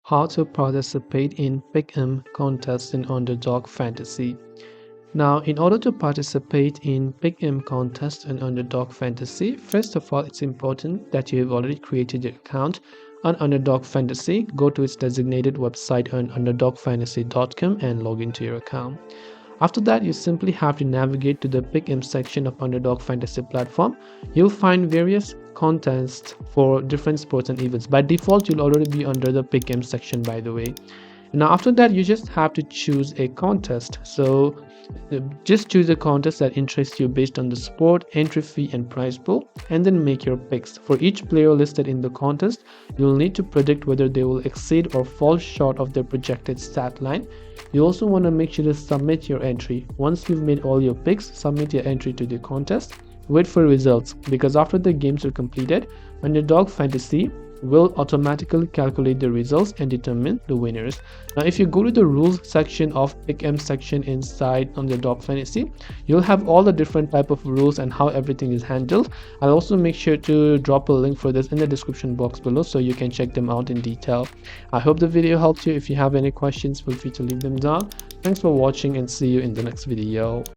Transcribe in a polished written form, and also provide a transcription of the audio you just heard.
how to participate in pick'em contest in Underdog Fantasy. Now, in order to participate in pick'em contest and Underdog Fantasy, first of all, it's important that you have already created your account on Underdog Fantasy. Go to its designated website on underdogfantasy.com and log into your account. After that, you simply have to navigate to the pick'em section of Underdog Fantasy platform. You'll find various contests for different sports and events. By default, you'll already be under the pick'em section, by the way. Now after that, you just have to choose a contest. So just choose a contest that interests you based on the sport, entry fee and prize pool, and then make your picks. For each player listed in the contest, you'll need to predict whether they will exceed or fall short of their projected stat line. You also want to make sure to submit your entry. Once you've made all your picks, submit your entry to the contest. Wait for results, because after the games are completed, Underdog Fantasy will automatically calculate the results and determine the winners. Now if you go to the rules section of pick'em section inside Underdog Fantasy, you'll have all the different type of rules and how everything is handled. I'll also make sure to drop a link for this in the description box below so you can check them out in detail. I hope the video helped you. If you have any questions, feel free to leave them down. Thanks for watching and see you in the next video.